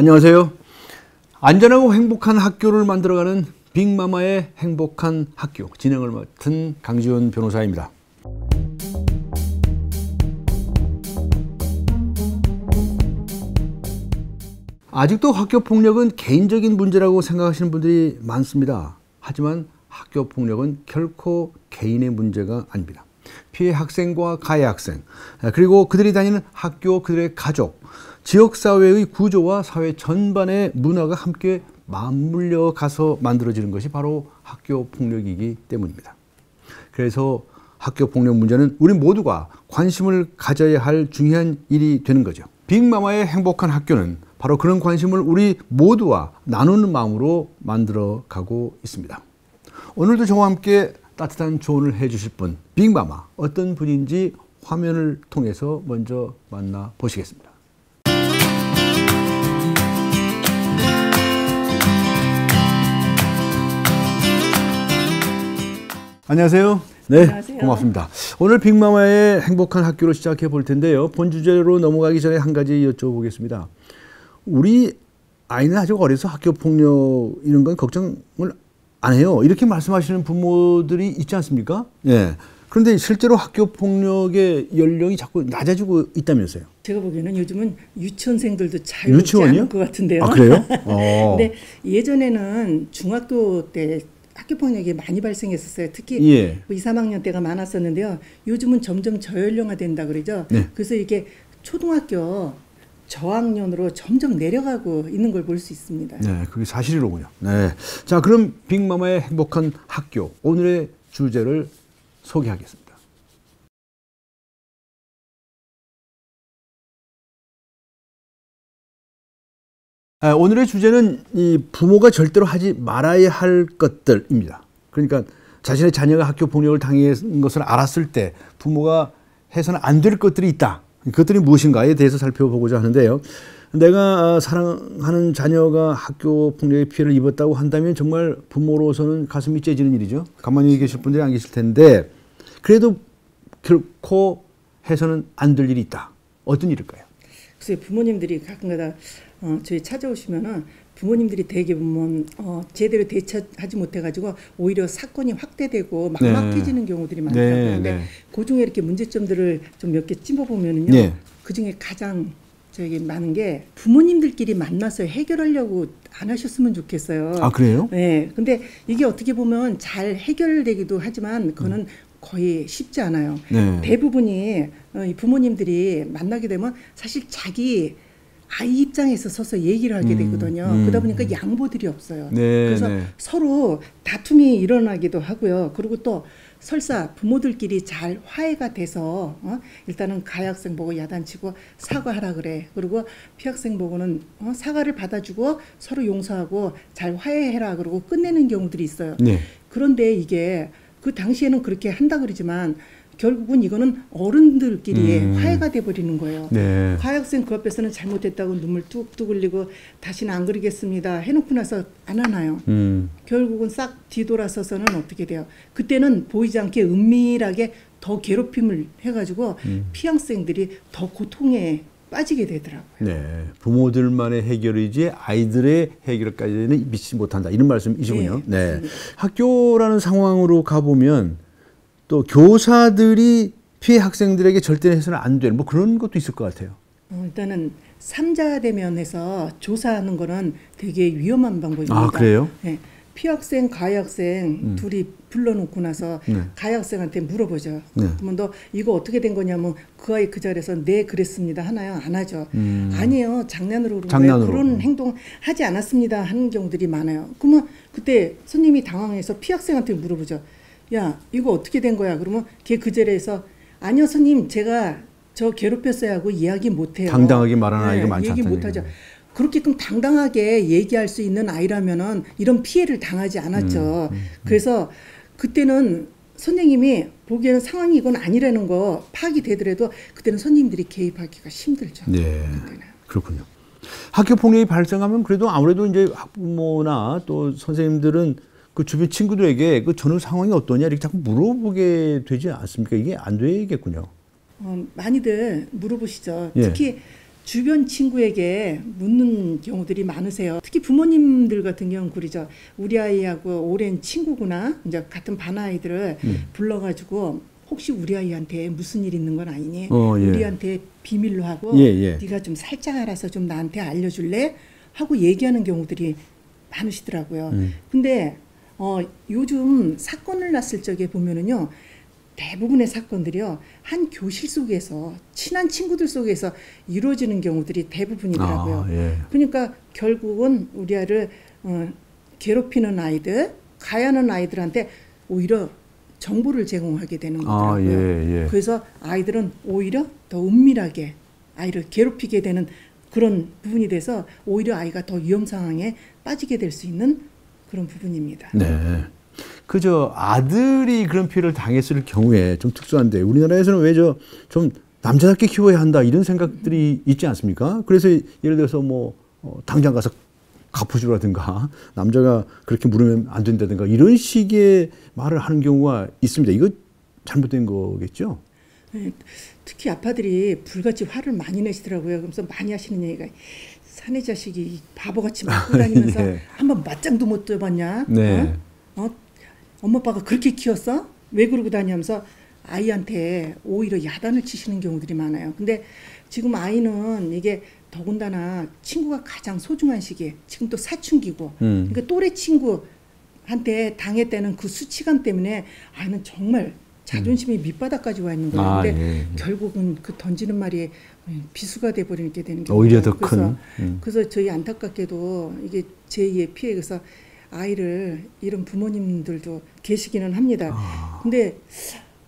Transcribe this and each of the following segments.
안녕하세요. 안전하고 행복한 학교를 만들어가는 빅마마의 행복한 학교 진행을 맡은 강지훈 변호사입니다. 아직도 학교폭력은 개인적인 문제라고 생각하시는 분들이 많습니다. 하지만 학교폭력은 결코 개인의 문제가 아닙니다. 피해 학생과 가해 학생, 그리고 그들이 다니는 학교, 그들의 가족, 지역사회의 구조와 사회 전반의 문화가 함께 맞물려 가서 만들어지는 것이 바로 학교폭력이기 때문입니다. 그래서 학교폭력 문제는 우리 모두가 관심을 가져야 할 중요한 일이 되는 거죠. 빅마마의 행복한 학교는 바로 그런 관심을 우리 모두와 나누는 마음으로 만들어 가고 있습니다. 오늘도 저와 함께 따뜻한 조언을 해주실 분, 빅마마 어떤 분인지 화면을 통해서 먼저 만나보시겠습니다. 안녕하세요. 네, 안녕하세요. 고맙습니다. 오늘 빅마마의 행복한 학교로 시작해 볼 텐데요. 본 주제로 넘어가기 전에 한 가지 여쭤보겠습니다. 우리 아이는 아직 어려서 학교폭력 이런 건 걱정을 안 해요. 이렇게 말씀하시는 부모들이 있지 않습니까? 예. 그런데 실제로 학교폭력의 연령이 자꾸 낮아지고 있다면서요? 제가 보기에는 요즘은 유치원생들도 자유롭지 않을 것 같은데요. 아, 그래요? 근데 예전에는 중학교 때 학교폭력이 많이 발생했었어요. 특히 예. 2, 3학년 때가 많았었는데요. 요즘은 점점 저연령화된다 그러죠. 네. 그래서 이게 초등학교 저학년으로 점점 내려가고 있는 걸 볼 수 있습니다. 네, 그게 사실이로군요. 네. 자, 그럼 빅마마의 행복한 학교 오늘의 주제를 소개하겠습니다. 오늘의 주제는 이 부모가 절대로 하지 말아야 할 것들입니다. 그러니까 자신의 자녀가 학교 폭력을 당한 것을 알았을 때 부모가 해서는 안 될 것들이 있다. 그것들이 무엇인가에 대해서 살펴보고자 하는데요. 내가 사랑하는 자녀가 학교 폭력의 피해를 입었다고 한다면 정말 부모로서는 가슴이 째지는 일이죠. 가만히 계실 분들이 안 계실 텐데 그래도 결코 해서는 안 될 일이 있다. 어떤 일일까요? 글쎄 부모님들이 가끔가다 저희 찾아오시면은 부모님들이 대개 보면 제대로 대처하지 못해가지고 오히려 사건이 확대되고 막막해지는 경우들이 많더라고요. 그런데 그 중에 이렇게 문제점들을 좀 몇 개 찝어보면은요. 그 중에 가장 저기 많은 게 부모님들끼리 만나서 해결하려고 안 하셨으면 좋겠어요. 아, 그래요? 네. 근데 이게 어떻게 보면 잘 해결되기도 하지만 그거는 거의 쉽지 않아요. 대부분이 부모님들이 만나게 되면 사실 자기 아이 입장에서 서서 얘기를 하게 되거든요. 그러다 보니까 양보들이 없어요. 그래서 서로 다툼이 일어나기도 하고요. 그리고 또 설사 부모들끼리 잘 화해가 돼서 일단은 가해학생 보고 야단치고 사과하라 그래. 그리고 피학생 보고는 사과를 받아주고 서로 용서하고 잘 화해해라 그러고 끝내는 경우들이 있어요. 그런데 이게 그 당시에는 그렇게 한다 그러지만 결국은 이거는 어른들끼리 화해가 돼버리는 거예요. 가해학생 그 앞에서는 잘못했다고 눈물 뚝뚝 흘리고 다시는 안 그러겠습니다 해놓고 나서 안 하나요. 결국은 싹 뒤돌아서서는 어떻게 돼요. 그때는 보이지 않게 은밀하게 더 괴롭힘을 해가지고 피학생들이 더 고통에 빠지게 되더라고요. 네, 부모들만의 해결이지 아이들의 해결까지는 미치지 못한다. 이런 말씀이시군요. 네. 학교라는 상황으로 가보면 또 교사들이 피해 학생들에게 절대 해서는 안 되는 뭐 그런 것도 있을 것 같아요. 일단은 3자 대면에서 조사하는 거는 되게 위험한 방법입니다. 아, 그래요? 네. 피학생, 가해학생 둘이 불러놓고 나서 가해학생한테 물어보죠. 그러면 너 이거 어떻게 된 거냐면 그 아이 그 자리에서 네 그랬습니다 하나요? 안 하죠. 아니에요. 장난으로 그런 거예요. 그런 행동 하지 않았습니다 하는 경우들이 많아요. 그러면 그때 선생님이 당황해서 피학생한테 물어보죠. 야 이거 어떻게 된 거야? 그러면 걔 그 자리에서 아니요 선생님 제가 저 괴롭혔어야 하고 이야기 못해요. 당당하게 말하는 아이가 많지 않다. 얘기 못하죠. 그렇게끔 당당하게 얘기할 수 있는 아이라면은 이런 피해를 당하지 않았죠. 그래서 그때는 선생님이 보기에는 상황이 이건 아니라는 거 파악이 되더라도 그때는 선생님들이 개입하기가 힘들죠. 네, 그때는. 그렇군요. 학교 폭력이 발생하면 그래도 아무래도 이제 학부모나 또 선생님들은 그 주변 친구들에게 그 전후 상황이 어떠냐 이렇게 자꾸 물어보게 되지 않습니까? 이게 안 되겠군요. 많이들 물어보시죠. 예. 특히 주변 친구에게 묻는 경우들이 많으세요. 특히 부모님들 같은 경우는 그러죠. 우리 아이하고 오랜 친구구나. 이제 같은 반 아이들을 불러가지고 혹시 우리 아이한테 무슨 일 있는 건 아니니? 예. 우리한테 비밀로 하고 네가 좀 살짝 알아서 좀 나한테 알려줄래? 하고 얘기하는 경우들이 많으시더라고요. 근데 요즘 사건을 났을 적에 보면은요. 대부분의 사건들이요. 한 교실 속에서 친한 친구들 속에서 이루어지는 경우들이 대부분이더라고요. 그러니까 결국은 우리 아이를 괴롭히는 아이들, 가해하는 아이들한테 오히려 정보를 제공하게 되는 거더라고요. 그래서 아이들은 오히려 더 은밀하게 아이를 괴롭히게 되는 그런 부분이 돼서 오히려 아이가 더 위험 상황에 빠지게 될 수 있는 그런 부분입니다. 네. 그저 아들이 그런 피해를 당했을 경우에 좀 특수한데 우리나라에서는 왜 좀 남자답게 키워야 한다 이런 생각들이 있지 않습니까? 그래서 예를 들어서 뭐 당장 가서 갚아주라든가 남자가 그렇게 물으면 안 된다든가 이런 식의 말을 하는 경우가 있습니다. 이거 잘못된 거겠죠? 네, 특히 아빠들이 불같이 화를 많이 내시더라고요. 그러면서 많이 하시는 얘기가 사내 자식이 바보같이 맞고 다니면서 네. 한번 맞짱도 못 떠봤냐? 네. 엄마 아빠가 그렇게 키웠어? 왜 그러고 다니면서 아이한테 오히려 야단을 치시는 경우들이 많아요. 근데 지금 아이는 이게 더군다나 친구가 가장 소중한 시기에 지금 또 사춘기고 그러니까 또래 친구한테 당했다는 그 수치감 때문에 아이는 정말 자존심이 밑바닥까지 와 있는 거예요. 근데 결국은 그 던지는 말이 비수가 돼버리게 되는 거예요. 오히려 더 큰. 그래서 저희 안타깝게도 이게 제2의 피해에서 아이를 잃은 부모님들도 계시기는 합니다. 근데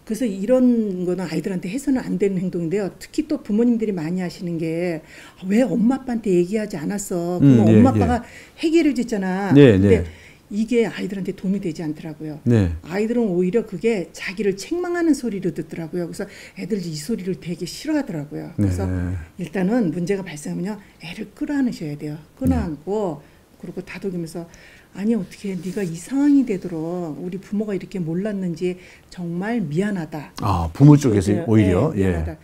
그래서 이런 거는 아이들한테 해서는 안 되는 행동인데요. 특히 또 부모님들이 많이 하시는 게 왜 엄마 아빠한테 얘기하지 않았어? 그럼 엄마 아빠가 해결해 줬잖아. 근데 이게 아이들한테 도움이 되지 않더라고요. 아이들은 오히려 그게 자기를 책망하는 소리로 듣더라고요. 그래서 애들이 이 소리를 되게 싫어하더라고요. 그래서 일단은 문제가 발생하면요. 애를 끌어안으셔야 돼요. 끌어안고 그리고 다독이면서 아니 어떻게 네가 이 상황이 되도록 우리 부모가 이렇게 몰랐는지 정말 미안하다. 부모 쪽에서 오히려 미안하다.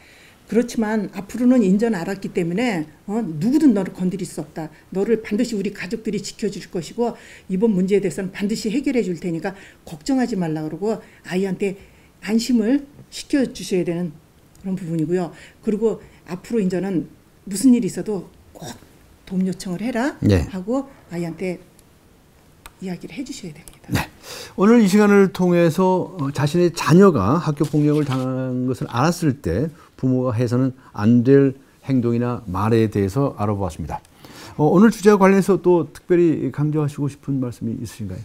그렇지만 앞으로는 인전 알았기 때문에 누구든 너를 건드릴 수 없다. 너를 반드시 우리 가족들이 지켜줄 것이고 이번 문제에 대해서는 반드시 해결해 줄 테니까 걱정하지 말라 그러고 아이한테 안심을 시켜주셔야 되는 그런 부분이고요. 그리고 앞으로 인전은 무슨 일이 있어도 꼭 도움 요청을 해라 하고 아이한테 이야기를 해주셔야 됩니다. 네. 오늘 이 시간을 통해서 자신의 자녀가 학교 폭력을 당한 것을 알았을 때 부모가 해서는 안 될 행동이나 말에 대해서 알아보았습니다. 오늘 주제와 관련해서 또 특별히 강조하시고 싶은 말씀이 있으신가요?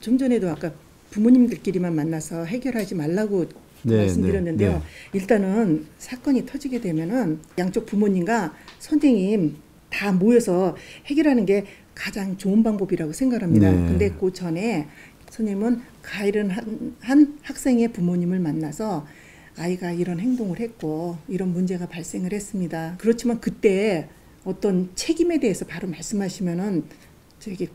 좀 전에도 아까 부모님들끼리만 만나서 해결하지 말라고 말씀드렸는데요. 일단은 사건이 터지게 되면은 양쪽 부모님과 선생님 다 모여서 해결하는 게 가장 좋은 방법이라고 생각합니다. 근데 그 전에 선생님은 가해를 한 학생의 부모님을 만나서 아이가 이런 행동을 했고 이런 문제가 발생을 했습니다. 그렇지만 그때 어떤 책임에 대해서 바로 말씀하시면은 저게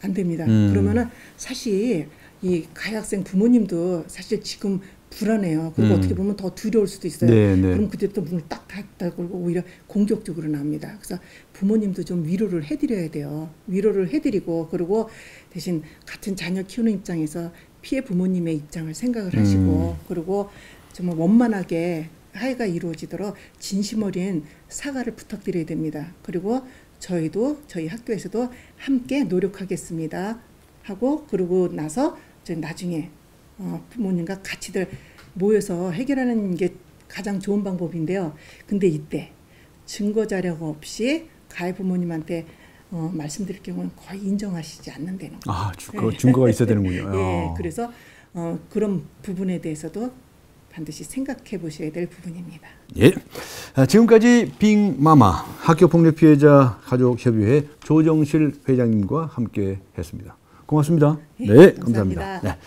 안 됩니다. 그러면은 사실 이 가해 학생 부모님도 사실 지금 불안해요. 그리고 어떻게 보면 더 두려울 수도 있어요. 그럼 그때부터 문을 딱 닫다 걸고 오히려 공격적으로 나옵니다. 그래서 부모님도 좀 위로를 해드려야 돼요. 위로를 해드리고 그리고 대신 같은 자녀 키우는 입장에서 피해 부모님의 입장을 생각을 하시고 그리고 정말 원만하게 화해가 이루어지도록 진심 어린 사과를 부탁드려야 됩니다. 그리고 저희도 저희 학교에서도 함께 노력하겠습니다 하고 그러고 나서 나중에 부모님과 같이들 모여서 해결하는 게 가장 좋은 방법인데요. 근데 이때 증거 자료가 없이 가해 부모님한테 말씀드릴 경우는 거의 인정하시지 않는다는 거예요. 증거가 있어야 되는군요. 그래서 그런 부분에 대해서도 반드시 생각해 보셔야 될 부분입니다. 지금까지 빅마마 학교폭력 피해자 가족협의회 조정실 회장님과 함께 했습니다. 고맙습니다. 감사합니다.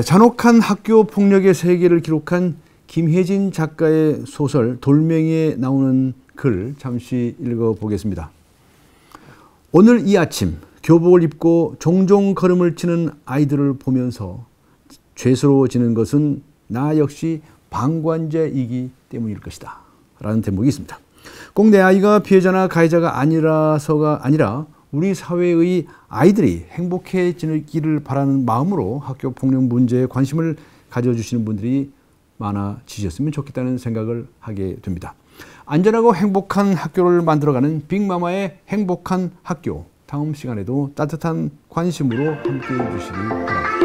잔혹한 학교 폭력의 세계를 기록한 김혜진 작가의 소설 돌멩이에 나오는 글 잠시 읽어보겠습니다. 오늘 이 아침 교복을 입고 종종 걸음을 치는 아이들을 보면서 죄스러워지는 것은 나 역시 방관자이기 때문일 것이다 라는 대목이 있습니다. 꼭 내 아이가 피해자나 가해자가 아니라서가 아니라 우리 사회의 아이들이 행복해지기를 바라는 마음으로 학교 폭력 문제에 관심을 가져주시는 분들이 많아지셨으면 좋겠다는 생각을 하게 됩니다. 안전하고 행복한 학교를 만들어가는 빅마마의 행복한 학교, 다음 시간에도 따뜻한 관심으로 함께해 주시기 바랍니다.